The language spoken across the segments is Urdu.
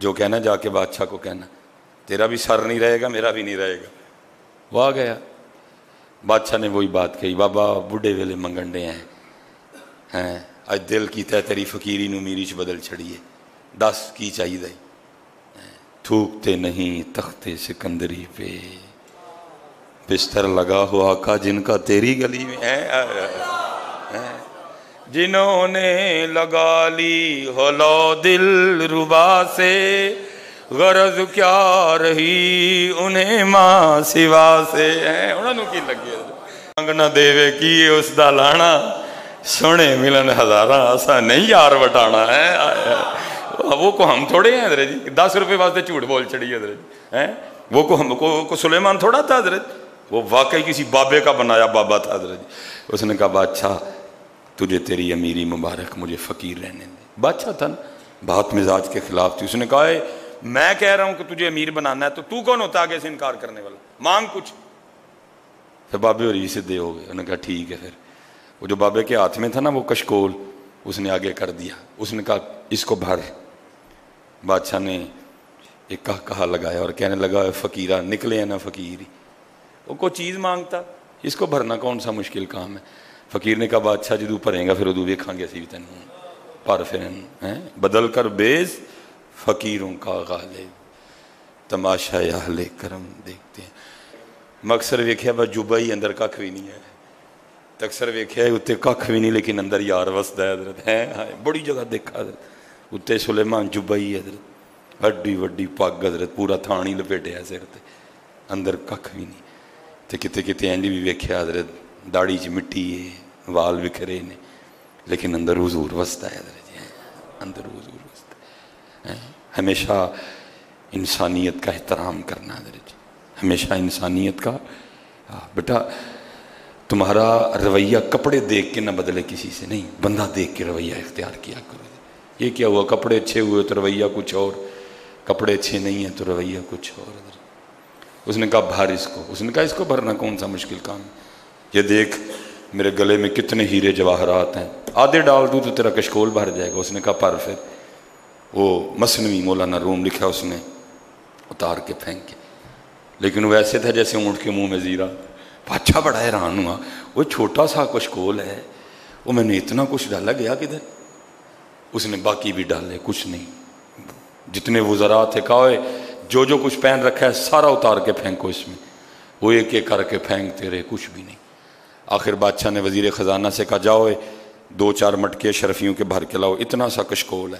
جو کہنا جا کے بادشاہ کو کہنا، تیرا بھی سر نہیں رہے گا میرا بھی نہیں رہے گا۔ وہ آ گیا، بادشاہ نے وہی بات کہی، بابا بڈھے ویلے منگنڈے ہیں اج دل کیتا ہے تیری فقیری نو میری چ بدل چھڑیے، دس کی چاہیے؟ تھوکتے نہیں تخت سکندری پہ، بستر لگا ہو آقا جن کا تیری گلی میں ہے، جنہوں نے لگا لی ہو لو دل ربا سے، غرض کیا رہی انہیں ماں سوا سے۔ انہوں نے کی لگے منگنا دیوے کی اس دا لانا، سونے ملن ہزاراں اسا نہیں یار وٹانا ہے۔ وہ کو ہم تھوڑے ہیں حضرت جی، 10 روپے واسطے جھوٹ بول چڑی حضرت، وہ کو ہم کو سلیمان تھوڑا تھا حضرت، وہ واقعی کسی بابے کا بنایا بابا تھا حضرت جی۔ اس نے کہا بادشاہ تجھے تیری امیری مبارک، مجھے فقیر رہنے دے۔ بادشاہ تھا نا، بات مزاج کے خلاف تھی۔ اس نے کہا میں کہہ رہا ہوں کہ تجھے امیر بنانا ہے تو کون ہوتا آگے سے انکار کرنے والا، مانگ کچھ۔ پھر بابے اور سے دے ہو گئے۔ انہوں نے کہا ٹھیک ہے۔ پھر وہ جو بابے کے ہاتھ میں تھا نا وہ کشکول، اس نے آگے کر دیا۔ اس نے کہا اس کو بھر۔ بادشاہ نے ایک کہا لگایا اور کہنے لگا فقیرہ نکلے ہیں نا فقیر ہی، وہ کوئی چیز مانگتا، اس کو بھرنا کون سا مشکل کام ہے۔ فقیر نے کہا بادشاہ جدو بھریں گا پھر ادو ویکھاں گے اسی بھی تینوں پر پھر بدل کر بیز فقیروں کا غالب، تماشا اہل کرم دیکھتے ہیں۔ مکسر ویکھیا بس جبا ہی اندر ککھ بھی نہیں ہے، تکسر ویکھیا اتنے ککھ بھی نہیں لیکن اندر یار وسدا ہے حضرت۔ بڑی جگہ دیکھا حضرت، اتنے سلیمان جبا ہی حضرت، وڈی وڈی پگ حضرت، پورا تھان ہی لپیٹیا سر تے، اندر ککھ بھی نہیں۔ تے کتے کتے انج بھی ویکھیا حضرت، داڑھی چ مٹی ہے، وال وکھرے نے، لیکن اندر حضور وسدا ہے حضرت جی، اندر حضور وسدا ہے۔ ہمیشہ انسانیت کا احترام کرنا حضرت جی، ہمیشہ انسانیت کا۔ بیٹا تمہارا رویہ کپڑے دیکھ کے نہ بدلے کسی سے، نہیں، بندہ دیکھ کے رویہ اختیار کیا کرو۔ یہ کیا ہوا، کپڑے اچھے ہوئے تو رویہ کچھ اور، کپڑے اچھے نہیں ہیں تو رویہ کچھ اور۔ اس نے کہا بھر اس کو۔ اس نے کہا اس کو بھرنا کون سا مشکل کام ہے، یہ دیکھ میرے گلے میں کتنے ہیرے جواہرات ہیں، آدھے ڈال دوں تو تیرا کشکول بھر جائے گا۔ اس نے کہا پر پھر وہ مثنوی مولانا روم لکھا اس نے اتار کے پھینک کے، لیکن وہ ایسے تھا جیسے اونٹ کے منہ میں زیرہ۔ بادشاہ بڑا حیران ہوا، وہ چھوٹا سا کشکول ہے، وہ میں نے اتنا کچھ ڈالا، گیا کدھر؟ اس نے باقی بھی ڈالے، کچھ نہیں۔ جتنے وزراء تھے کہا جو جو کچھ پہن رکھا ہے سارا اتار کے پھینکو اس میں، وہ ایک ایک کر کے پھینکتے رہے، کچھ بھی نہیں۔ آخر بادشاہ نے وزیر خزانہ سے کہا جاؤ 2-4 مٹکے شرفیوں کے بھر کے لاؤ، اتنا سا کشکول ہے،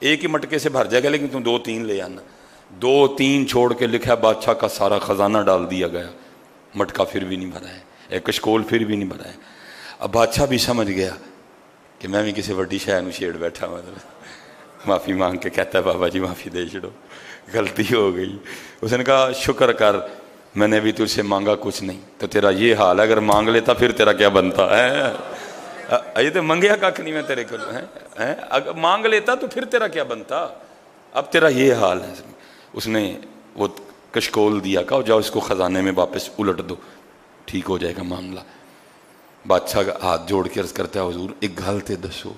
ایک ہی مٹکے سے بھر جائے گا لیکن تم 2-3 لے آنا۔ 2-3 چھوڑ کے لکھا بادشاہ کا سارا خزانہ ڈال دیا گیا، مٹکا پھر بھی نہیں بھرا ہے، ایک کشکول پھر بھی نہیں بھرا ہے۔ اب بادشاہ بھی سمجھ گیا کہ میں بھی کسی وڈی شہر میں چھیڑ بیٹھا ہوں، معافی مانگ کے کہتا ہے بابا جی معافی دے چھڑو، غلطی ہو گئی۔ اس نے کہا شکر کر، میں نے ابھی تجھ سے مانگا کچھ نہیں، تو تیرا یہ حال ہے، اگر مانگ لیتا پھر تیرا کیا بنتا ہے؟ یہ تو منگیا کھ نہیں میں تیرے کو، اگر مانگ لیتا تو پھر تیرا کیا بنتا، اب تیرا یہ حال ہے۔ اس نے وہ کشکول دیا، کہا جاؤ اس کو خزانے میں واپس الٹ دو، ٹھیک ہو جائے گا معاملہ۔ بادشاہ کا ہاتھ جوڑ کے عرض کرتا ہے حضور ایک گل تے دسو،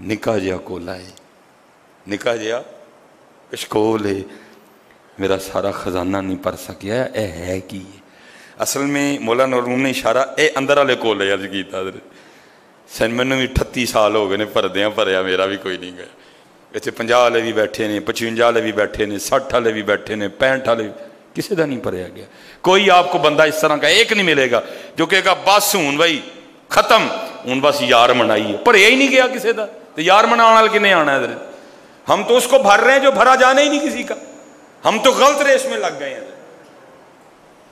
نکا جیا کولا ہے، نکا جیا کشکول ہے، میرا سارا خزانہ نہیں پر سکیا، اے ہے کی؟ اصل میں مولانا روم نے اشارہ اے اندر والے کولے عرض کیتا حضرت۔ سن میں بھی 38 سال ہو گئے نے پردیاں پریا، میرا بھی کوئی نہیں گیا۔ اتنے 50 والے بھی بیٹھے نے، 55 والے بھی بیٹھے نے، 60 والے بھی بیٹھے نے، 65 والے بھی، کسی دا نہیں پریا گیا۔ کوئی آپ کو بندہ اس طرح کا ایک نہیں ملے گا جو کہے گا بس ہوں بھائی ختم، ہوں بس یار منائیے، پر یہی نہیں گیا کسی دا، تو یار منانے والے کنے آنا ہے حضرت؟ ہم تو اس کو بھر رہے ہیں جو بھرا جانا ہی نہیں کسی کا، ہم تو غلط ریس میں لگ گئے ہیں۔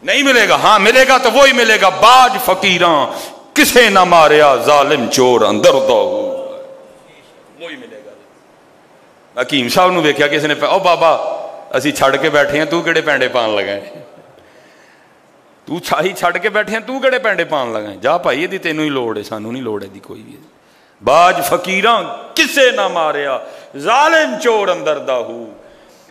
نہیں ملے گا، ہاں ملے گا تو وہی ملے گا، باج فقیراں کسے نہ ماریا ظالم چور اندر دو، وہی ملے گا۔ حکیم صاحب نو ویکھیا کسی نے، او بابا اسی چھڑ کے بیٹھے ہیں، تو کیڑے پینڈے پان لگائے، تو چھاہی چھڑ کے بیٹھے ہیں، تو کیڑے پینڈے پان لگائے، جا بھائی دی تینوں ہی لوڑ ہے، سانوں نہیں لوڑ ہے دی کوئی بھی۔ باج فقیراں کسے نہ ماریا ظالم چور اندر داہو۔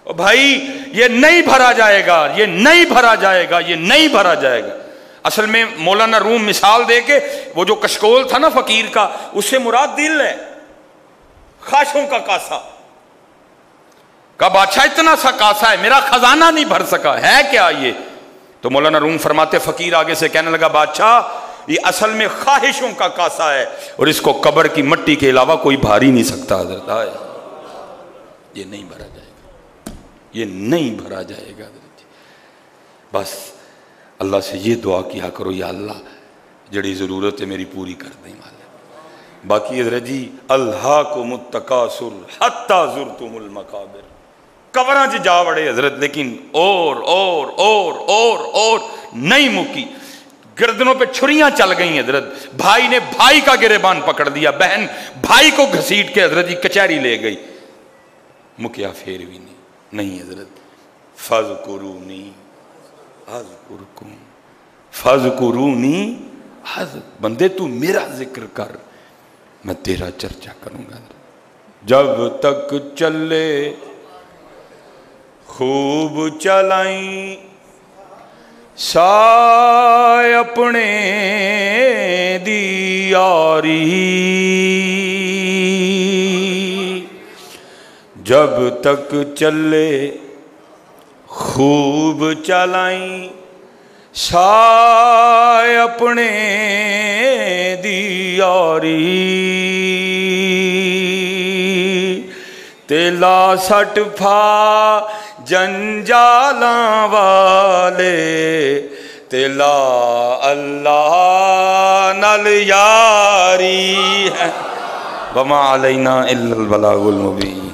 بھائی یہ نہیں بھرا جائے گا، یہ نہیں بھرا جائے گا، یہ نہیں بھرا جائے گا۔ اصل میں مولانا روم مثال دے کے وہ جو کشکول تھا نا فقیر کا، اس سے مراد دل ہے، خواہشوں کا کاسا۔ کہا بادشاہ اتنا سا کاسا ہے میرا خزانہ نہیں بھر سکا ہے کیا یہ؟ تو مولانا روم فرماتے فقیر آگے سے کہنے لگا بادشاہ یہ اصل میں خواہشوں کا کاسا ہے اور اس کو قبر کی مٹی کے علاوہ کوئی بھار ہی نہیں سکتا حضرت. یہ نہیں بھرا جائے گا, یہ نہیں بھرا جائے گا حضرت. بس اللہ سے یہ دعا کیا کرو یا اللہ جڑی ضرورت ہے میری پوری کر دیں مالا. باقی حضرت جی الہاکم التکاثر حتی زرتم المقابر, قبراں چ جا وڑے حضرت, لیکن اور نہیں مکی. گردنوں پہ چھریاں چل گئی حضرت, بھائی نے بھائی کا گریبان پکڑ دیا, بہن بھائی کو گھسیٹ کے حضرت جی کچہری لے گئی, مکیا پھر بھی نہیں حضرت. فاذکرونی اذکرکم فاذکرونی بندے تو میرا ذکر کر میں تیرا چرچا کروں گا. جب تک چلے خوب چلائیں سائے اپنے دی یاری, جب تک چلے خوب چلائیں سائے اپنے دی یاری, تیلا سٹ پھا جنجالاں والے تیلا اللہ نال یاری ہے. وما علینا الا البلاغ المبین.